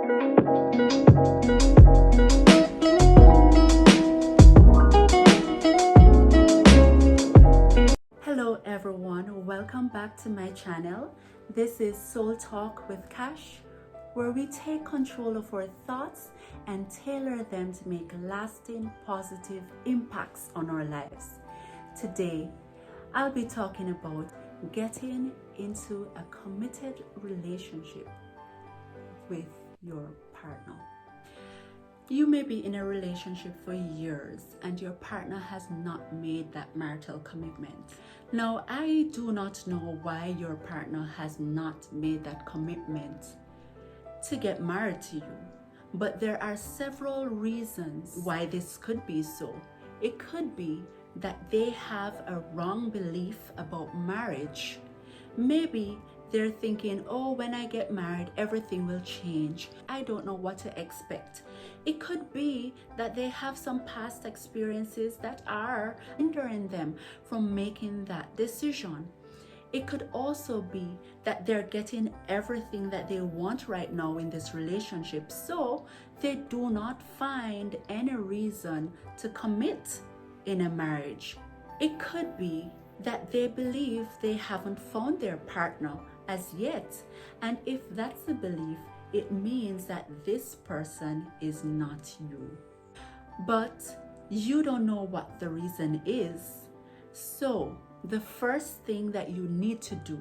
Hello everyone, welcome back to my channel. This is Soul Talk with Cash, where we take control of our thoughts and tailor them to make lasting positive impacts on our lives. Today, I'll be talking about getting into a committed relationship with your partner. You may be in a relationship for years and your partner has not made that marital commitment. Now, I do not know why your partner has not made that commitment to get married to you, but there are several reasons why this could be so. It could be that they have a wrong belief about marriage. Maybe they're thinking, oh, when I get married, everything will change. I don't know what to expect. It could be that they have some past experiences that are hindering them from making that decision. It could also be that they're getting everything that they want right now in this relationship, so they do not find any reason to commit in a marriage. It could be that they believe they haven't found their partner as yet, and if that's the belief, it means that this person is not you. But you don't know what the reason is. So the first thing that you need to do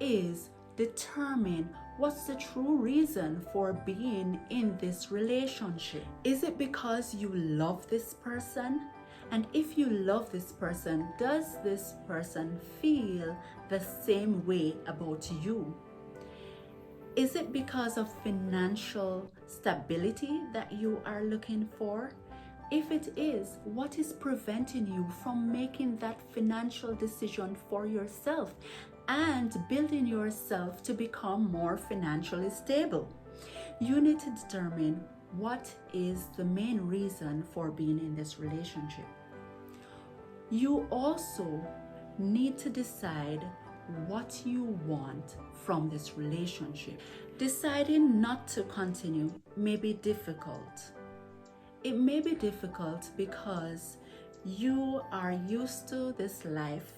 is determine what's the true reason for being in this relationship. Is it because you love this person? And if you love this person, does this person feel the same way about you? Is it because of financial stability that you are looking for? If it is, what is preventing you from making that financial decision for yourself and building yourself to become more financially stable? You need to determine what is the main reason for being in this relationship. You also need to decide what you want from this relationship. Deciding not to continue may be difficult. It may be difficult because you are used to this life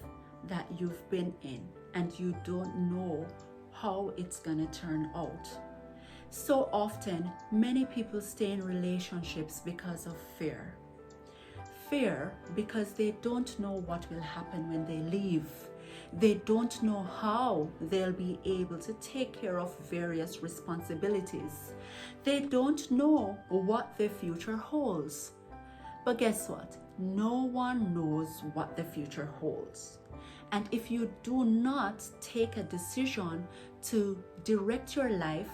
that you've been in and you don't know how it's gonna turn out. So often, many people stay in relationships because of fear. Fear because they don't know what will happen when they leave. They don't know how they'll be able to take care of various responsibilities. They don't know what the future holds. But guess what? No one knows what the future holds. And if you do not take a decision to direct your life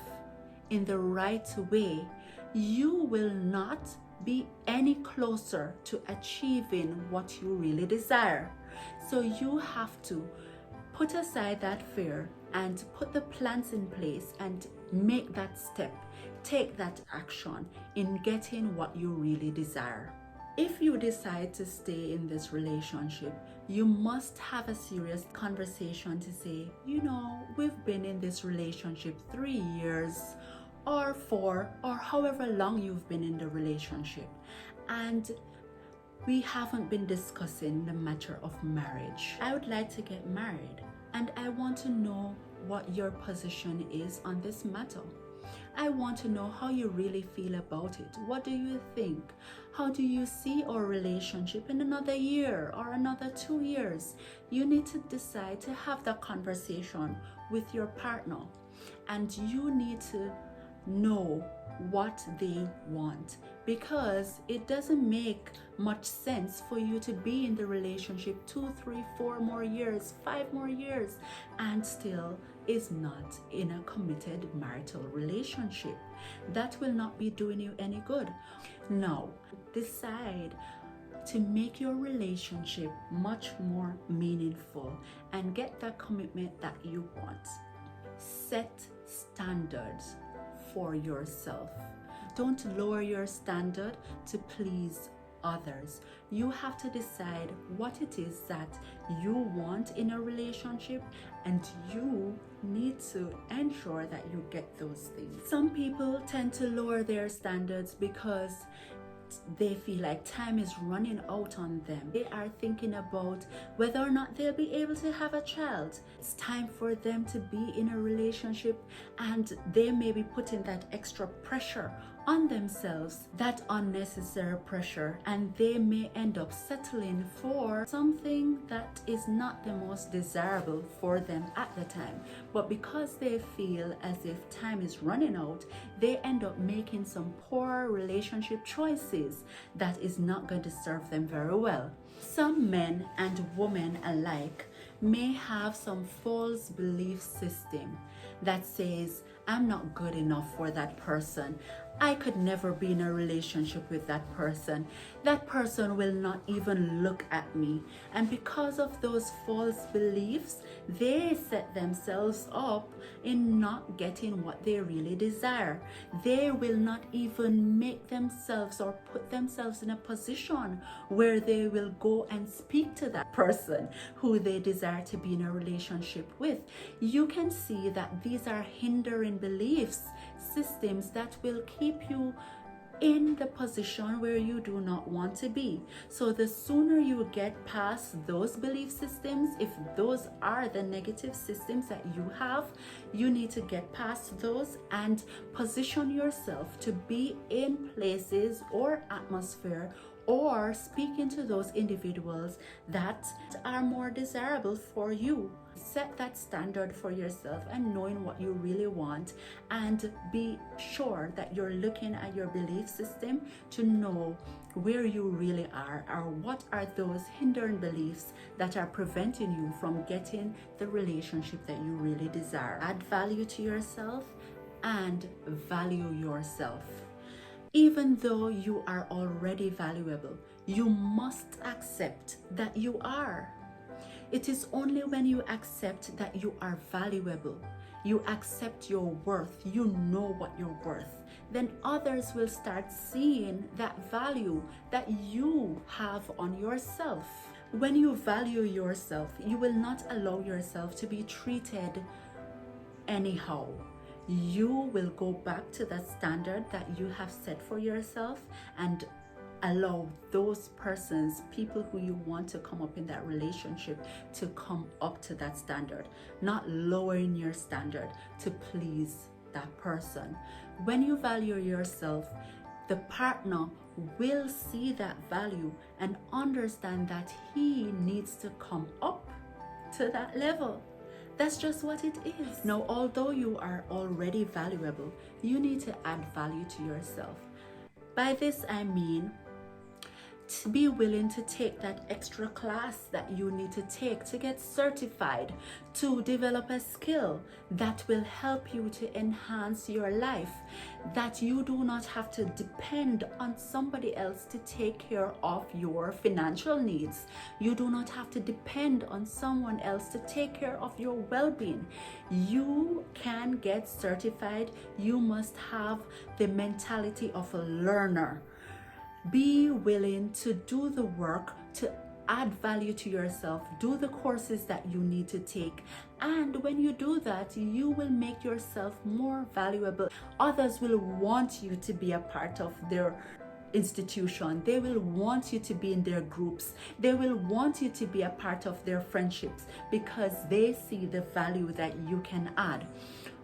in the right way, you will not be any closer to achieving what you really desire. So you have to put aside that fear and put the plans in place and make that step, take that action in getting what you really desire. If you decide to stay in this relationship, you must have a serious conversation to say, you know, we've been in this relationship 3 years or 4 or however long you've been in the relationship, and we haven't been discussing the matter of marriage. I would like to get married and I want to know what your position is on this matter. I want to know how you really feel about it. What do you think? How do you see our relationship in another year or another 2 years? You need to decide to have that conversation with your partner, and you need to know what they want, because it doesn't make much sense for you to be in the relationship 2, 3, 4 more years, 5 more years, and still is not in a committed marital relationship. That will not be doing you any good. Now, decide to make your relationship much more meaningful and get that commitment that you want. Set standards for yourself. Don't lower your standard to please others. You have to decide what it is that you want in a relationship, and you need to ensure that you get those things. Some people tend to lower their standards because they feel like time is running out on them. They are thinking about whether or not they'll be able to have a child. It's time for them to be in a relationship, and they may be putting that extra pressure on themselves, that unnecessary pressure, and they may end up settling for something that is not the most desirable for them at the time. But because they feel as if time is running out, they end up making some poor relationship choices that is not going to serve them very well. Some men and women alike may have some false belief system that says, I'm not good enough for that person. I could never be in a relationship with that person. That person will not even look at me. And because of those false beliefs, they set themselves up in not getting what they really desire. They will not even make themselves or put themselves in a position where they will go and speak to that person who they desire to be in a relationship with. You can see that these are hindering beliefs, systems that will keep you in the position where you do not want to be. So the sooner you get past those belief systems, if those are the negative systems that you have, you need to get past those and position yourself to be in places or atmosphere or speaking to those individuals that are more desirable for you. Set that standard for yourself and knowing what you really want, and be sure that you're looking at your belief system to know where you really are, or what are those hindering beliefs that are preventing you from getting the relationship that you really desire. Add value to yourself and value yourself. Even though you are already valuable, you must accept that you are. It is only when you accept that you are valuable, you accept your worth, you know what you're worth, then others will start seeing that value that you have on yourself. When you value yourself, you will not allow yourself to be treated anyhow. You will go back to that standard that you have set for yourself and allow those persons, people who you want to come up in that relationship, to come up to that standard, not lowering your standard to please that person. When you value yourself, the partner will see that value and understand that he needs to come up to that level. That's just what it is. Now, although you are already valuable, you need to add value to yourself. By this, I mean to be willing to take that extra class that you need to take to get certified, to develop a skill that will help you to enhance your life, that you do not have to depend on somebody else to take care of your financial needs. You do not have to depend on someone else to take care of your well-being. You can get certified. You must have the mentality of a learner. Be willing to do the work to add value to yourself. Do the courses that you need to take. And when you do that, you will make yourself more valuable. Others will want you to be a part of their institution. They will want you to be in their groups. They will want you to be a part of their friendships because they see the value that you can add.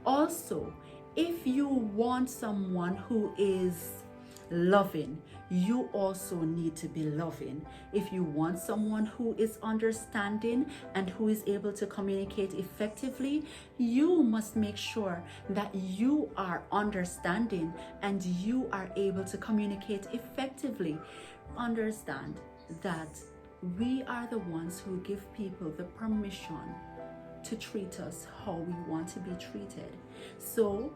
Also, if you want someone who is loving, you also need to be loving. If you want someone who is understanding and who is able to communicate effectively, you must make sure that you are understanding and you are able to communicate effectively. Understand that we are the ones who give people the permission to treat us how we want to be treated. So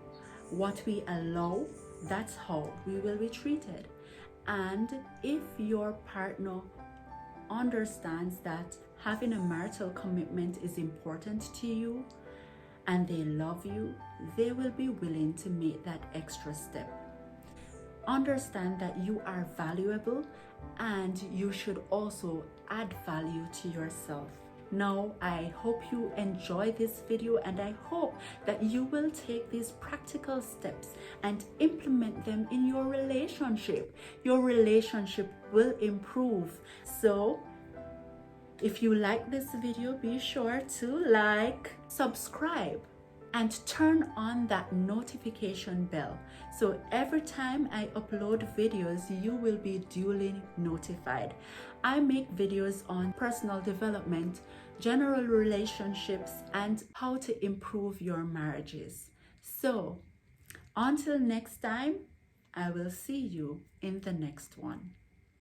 what we allow, that's how we will be treated. And if your partner understands that having a marital commitment is important to you and they love you, they will be willing to make that extra step. Understand that you are valuable and you should also add value to yourself. Now, I hope you enjoy this video and I hope that you will take these practical steps and implement them in your relationship. Your relationship will improve. So, if you like this video, be sure to like, subscribe, and turn on that notification bell. So every time I upload videos, you will be duly notified. I make videos on personal development, general relationships, and how to improve your marriages. So until next time, I will see you in the next one.